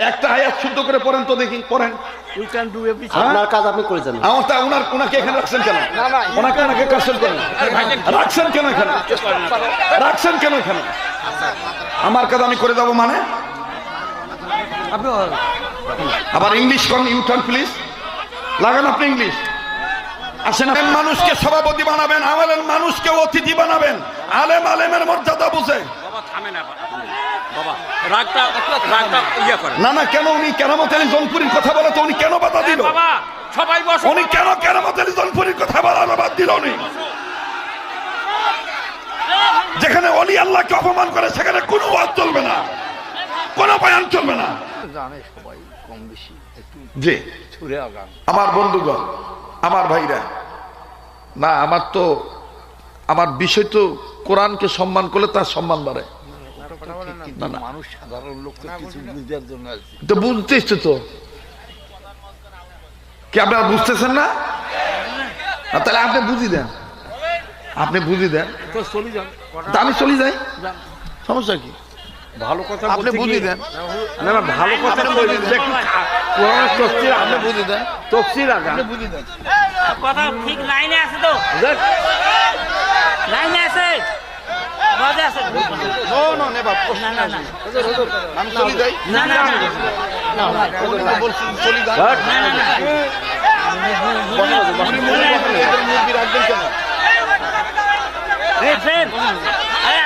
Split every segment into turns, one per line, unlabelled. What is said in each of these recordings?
একটা আয়াত শুদ্ধ করে পড়েন তো দেখি, পড়েন।
আপনার কাজ আপনি করে যান।
ওনাকে এখানে রাখছেন কেন? ওনাকে কাছেন কেন? রাখছেন কেন এখানে? রাখছেন কেন এখানে? আমার কাজ আমি করে যাবো মানে? আবার ইংলিশ কন, ইউটার্ন প্লিজ লাগান আপনি ইংলিশ। আসেন, মানুষকে সভাপতি বানাবেন, আলেম মানুষকে অতিথি বানাবেন। আলেম আলেমের মর্যাদা বুঝে। না না, কেন উনি কেরামত আলী জৌনপুরীর কথা বলে তো উনি কেন বাধা দিল? উনি কেন কেরামত আলী জৌনপুরীর কথা বলার বাদ দিল? উনি যেখানে অলি আল্লাহকে অপমান করে সেখানে কোনো ওয়াজ চলবে না, কোনো বয়ান চলবে না। জি আমার বন্ধুগণ, আমার ভাইরা, না আমার বিষয় তো কোরআনকে সম্মান করলে তার সম্মান বাড়ে। মানুষ সাধারণ লোক তো বুঝতেছ তো, কি আপনারা বুঝতেছেন না? তাহলে আপনি বুঝি দেন, আপনি বুঝি দেন, আমি চলে যাই, সমস্যা কি? ভালো কথা আপনি বুঝি দেন, না না ভালো কথা আপনি বুঝি দেন, তফসির আপনি বুঝি দেন,
কথা ঠিক লাইনে আছে তো, লাইনে আছে।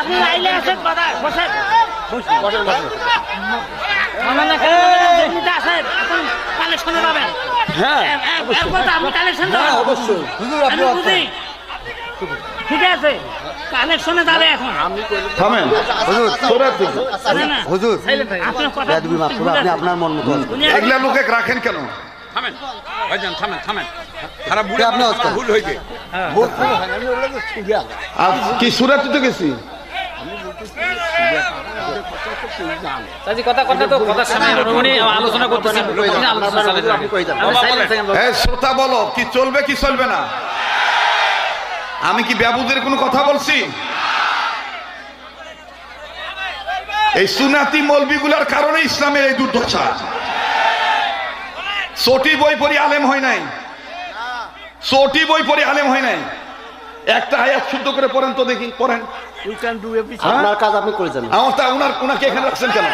আপনি লাইনে আছেন, বসেন কালেকশনে পাবেন। হ্যাঁ আপনি কালেকশন অবশ্যই, ঠিক আছে, কালেকশনে যাবে এখন।
থামেন
হুজুর, আপনি আপনার মন মতো
এগুলা লোকে রাখেন কেন?
থামেন ভাইজান, থামেন থামেন। খারাপ ভুল হয়েছে।
কি সুরাতে তো গেছি, শ্রোতা বলো কি চলবে কি চলবে না? আমি কি বেবুদের কোনো কথা বলছি? এই সুন্নাতি মৌলবিগুলার কারণে ইসলামের এই দুর্দশা। চটি বই পড়ি আলেম হয় নাই, চটি বই পড়ি আলেম হয় নাই। একটা আয়াত শুদ্ধ করে পড়েন তো দেখি, পড়েন।
আপনার কাজ আপনি করে যান।
ওনাকে এখানে রাখছেন কেন?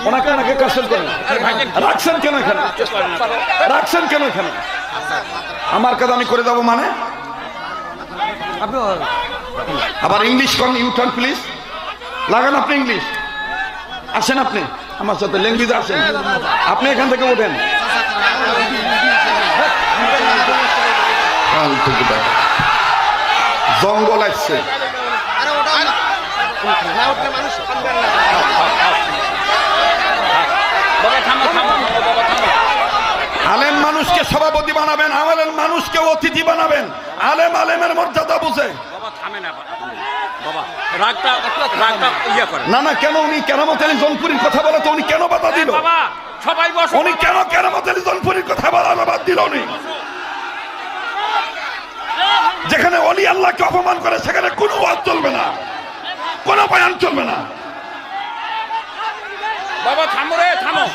ওনাকে কাছেন কেন? রাখছেন কেন এখানে? রাখছেন কেন এখানে? আমার কাজ আমি করে যাবো মানে? আবার ইংলিশ কন, ইউটার্ন প্লিজ লাগান আপনি ইংলিশ। আসেন আপনি আমার সাথে, ল্যাঙ্গুয়েজ আসেন, আপনি এখান থেকে ওঠেন। জঙ্গল আসছে, আলেম মানুষকে সভাপতি বানাবেন, আলেম মানুষকে অতিথি বানাবেন। আলেম আলেমের মর্যাদা বুঝে। না না, কেন উনি কেরামত আলী জৌনপুরীর কথা বলে তো উনি কেন বাধা দিল? উনি কেন কেরামত আলী জৌনপুরীর কথা বলার বাদ দিল? উনি যেখানে অলি আল্লাহকে অপমান করে সেখানে কোনো ওয়াজ চলবে না, কোনো বয়ান চলবে না।
বাবা থামো রে, থামো।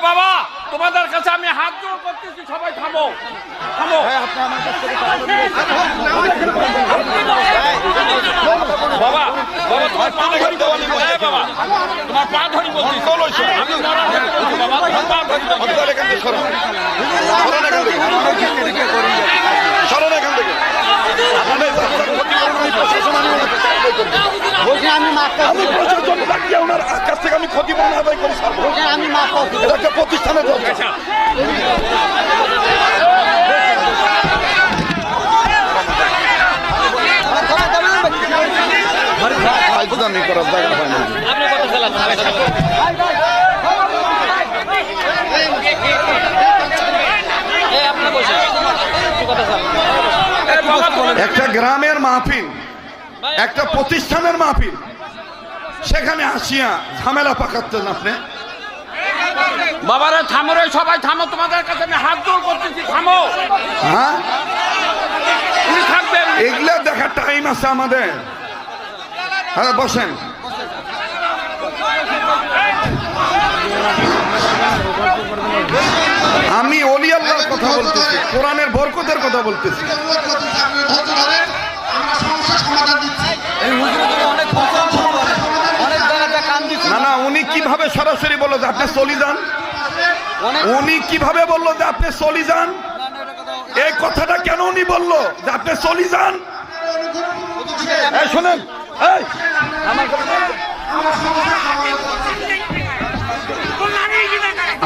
বাবা তোমাদের কাছে আমি হাত জোড় করতেছি, সবাই থামো, থামো। বাবা বাবা তোমার পা ধরি, বাবা তোমার পা ধরি বলছি, বাবা তোমার পা ধরি।
আমি প্রশাসন ডাকিয়ে ওনার কাছ থেকে আমি ক্ষতিপূরণ আদায় করি, আমি একটা প্রতিষ্ঠানের করার জায়গা হয় না। একটা গ্রামের মাহফিল, একটা প্রতিষ্ঠানের মাহফিল, সেখানে আসিয়া ঝামেলা পাকাচ্ছেন আপনি।
বাবারা থামো রে, সবাই থামো, তোমাদের কাছে আমি হাত জোড় করতেছি, থামো।
হ্যাঁ
উনি থাকবেন,
এগুলা দেখার টাইম আছে আমাদের। হ্যাঁ বসেন। কথা বলতেছি, কোরআনের বরকতের কথা বলতেছি। না না, উনি কিভাবে সরাসরি বললো যে আপনি চলে যান? উনি কিভাবে বললো যে আপনি চলে যান? এই কথাটা কেন উনি বললো যে আপনি চলে যান? এই শোনেন, এই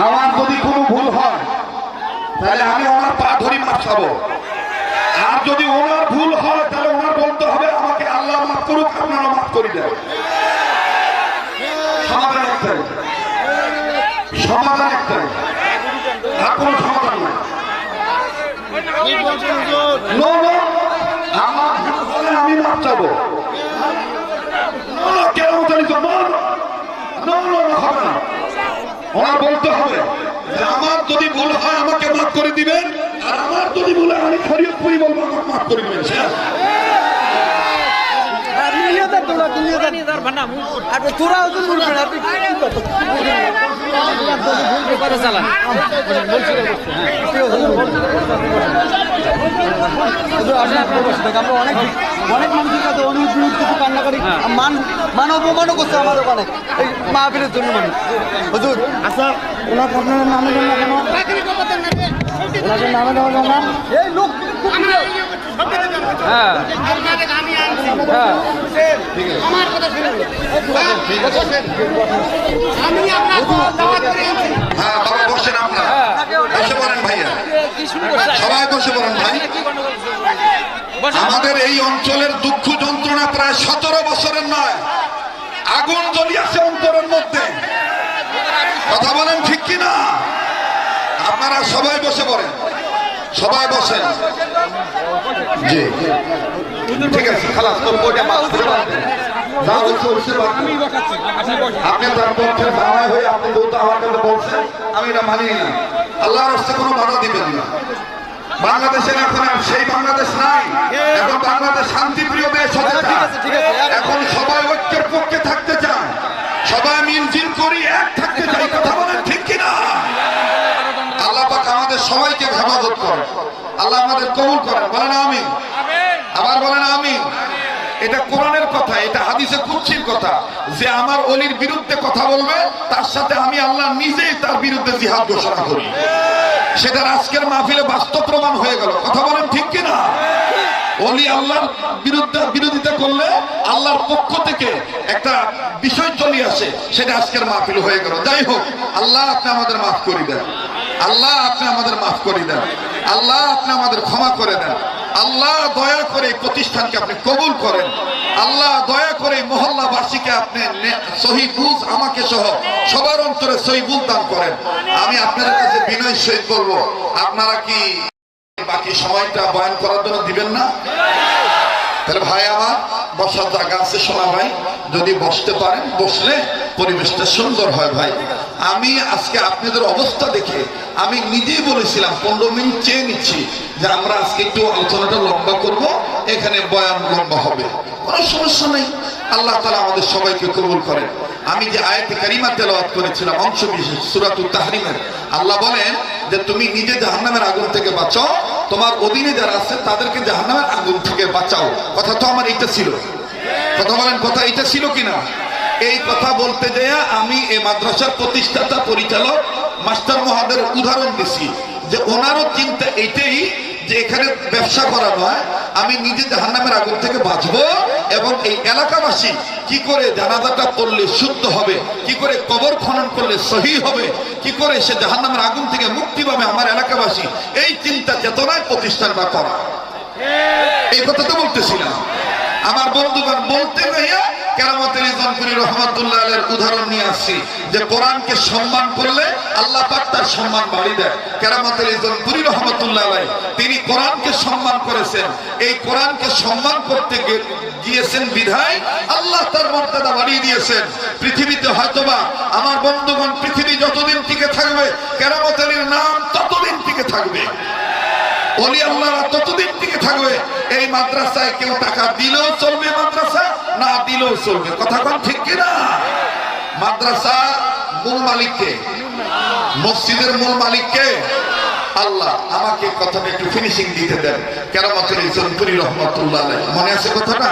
আমার যদি কোনো ভুল হয় তাহলে আমি ওনার পা ধরি মাফ চাবো। আর যদি ওনার ভুল হয় তাহলে ওনার বলতে হবে আমাকে আল্লাহ মাফ করুক, আপনারা মাফ করে দেন। সমাধান একটাই, সমাধান একটাই, আর কোনো সমাধান নাই। নো নো, আমার ভুল হলে আমি মাফ চাবো। নো নো, কেন জানিত? নো নো নো, হবে না। ওনার বলতে হবে যে আমার যদি ভুল হয় আমাকে মাফ করে দিবেন, আর আমার যদি ভুল হয় আমি শরীয়তপুরি বলবো আমাকে মাফ করে দিবেন।
অনেক মানুষের কাছে অনুরোধ কান্না করি, মান অপমানও করছে আমাদের অনেক এই মাহফিলের জন্য মানুষ। হুজুর আচ্ছা, ওনার আপনার নামে দেন না কেন? ওনাদের নামে দেওয়া যায় না? এই লোক
হ্যাঁ বাবা, বসেন আপনারা, বসে পড়েন ভাইয়া, সবাই বসে পড়েন ভাই। আমাদের এই অঞ্চলের দুঃখ যন্ত্রণা প্রায় 17 বছরের নয়, আগুন জ্বলি আছে অন্তরের মধ্যে। কথা বলেন ঠিক কিনা? আপনারা সবাই বসে পড়েন, সবাই বসেন। জি ঠিক আছে, খালাস তোর বইটা মাফ করে দেন। আপনি তার পক্ষে দাঁড়ায় হয়ে আপনি যেহেতু আমার কাছে বলছেন, আমি এটা মানি না। আল্লাহর রাস্তায় কোনো বাধা দিবেন না। বাংলাদেশের এখন আর সেই বাংলাদেশ নাই, এখন বাংলাদেশ শান্তিপ্রিয় দেশ হতে চায়। এখন সবাই ঐক্যের পক্ষে থাকতে চায়, সবাই মিলজিল করি এক থাকতে চাই। কথা বলেন ঠিক কিনা? আল্লাহ পাক আমাদের সবাইকে হেফাজত করেন, আল্লাহ আমাদের কবুল করেন। বলেন আমিন, আবার বলেন আমিন। এটা কোরআনের কথা, এটা হাদিসে কুদসির কথা, যে আমার ওলির বিরুদ্ধে কথা বলবে তার সাথে আমি আল্লাহ নিজেই তার বিরুদ্ধে জিহাদ ঘোষণা করি। সেটা আজকের মাহফিলে বাস্তব প্রমাণ হয়ে গেল। কথা বলেন ঠিক কিনা? ওলি আল্লাহর বিরোধিতা করলে আল্লাহর পক্ষ থেকে একটা বিষয় চলে আসে, সেটা আজকের মাহফিল হয়ে গেল। যাই হোক, আল্লাহ আপনি আমাদের মাফ করে দেন, আল্লাহ আপনি আমাদের মাফ করে দেন, আল্লাহ আপনি আমাদের ক্ষমা করে দেন। আল্লাহ দয়া করে এই প্রতিষ্ঠানকে আপনি কবুল করেন। আল্লাহ দয়া করে মহল্লাবাসীকে আপনি সহি বুঝ, আমাকে সহ সবার অন্তরে সহি বুঝ দান করেন। আমি আপনাদের কাছে বিনয় সহিত বলবো, আপনারা কি বাকি সময়টা বয়ান করার জন্য দিবেন না? তাহলে ভাই আমার বসার জায়গা আছে, শোনা ভাই, যদি বসতে পারেন, বসলে পরিবেশটা সুন্দর হয়। ভাই আমি আজকে আপনাদের অবস্থা দেখে আমি নিজেই বলেছিলাম 15 মিনিট চেয়ে নিচ্ছি যে আমরা আজকে একটু আলোচনাটা লম্বা করব, এখানে বয়ান লম্বা হবে, কোনো সমস্যা নেই। আল্লাহ তাআলা আমাদের সবাইকে কবুল করেন। আমি যে আয়াতে কারিমা তেলাওয়াত করেছিলাম অংশ বিশেষ সূরাতুত তাহরিমের, আল্লাহ বলেন যে তুমি নিজে জাহান্নামের আগুন থেকে বাঁচাও, তোমার অধীনে যারা আছে তাদেরকে জাহান্নামের আগুন থেকে বাঁচাও। কথা তো আমার এইটা ছিল। কথা বলেন, কথা এইটা ছিল কিনা? এই কথা বলতে যেয়ে আমি এই মাদ্রাসার প্রতিষ্ঠাতা পরিচালক মাস্টার মহাদের উদাহরণ দিছি যে ওনারও চিন্তা এইটাই যে এখানে ব্যবসা করা নয়, আমি নিজে জাহান্নামের আগুন থেকে বাঁচবো এবং এই এলাকাবাসী কি করে জানাজাটা পড়লে শুদ্ধ হবে, কি করে কবর খনন করলে সহি হবে, কি করে সে জাহান্নামের আগুন থেকে মুক্তি পাবে আমার এলাকাবাসী, এই চিন্তা চেতনায় প্রতিষ্ঠানটা করা। এই কথা তো বলতেছিলাম। আমার বন্ধুগণ বলতে গিয়ে কেরামতের ইজনপুরি রহমাতুল্লাহ আলাইহির উদাহরণ নিয়ে আসছি যে কোরআনকে সম্মান করলে আল্লাহ পাক তার সম্মান বাড়িয়ে দেয়। কেরামতের ইজনপুরি রহমাতুল্লাহ আলাইহি তিনি কোরআনকে সম্মান করেছেন, এই কোরআনকে সম্মান করতে গিয়েছেন বিধায় আল্লাহ তার মর্যাদা বাড়িয়ে দিয়েছেন। পৃথিবীতে হয়তোবা আমার বন্ধুগণ পৃথিবী যতদিন টিকে থাকবে কেরামতের নাম ততদিন টিকে থাকবে, ওলি আল্লাহরা ততদিন টিকে থাকবে। এই মাদ্রাসায় কেউ টাকা দিলেও চলবে, মাদ্রাসা না দিলেও চলবে। কথা কোন ঠিক কিনা? মাদ্রাসা মূল মালিককে, মসজিদের মূল মালিককে আল্লাহ আমাকে কথাটা একটু ফিনিশিং দিতে দেন। কেরামতুল ইসলাম রহমাতুল্লাহ আলাইহি, মনে আছে কথাটা?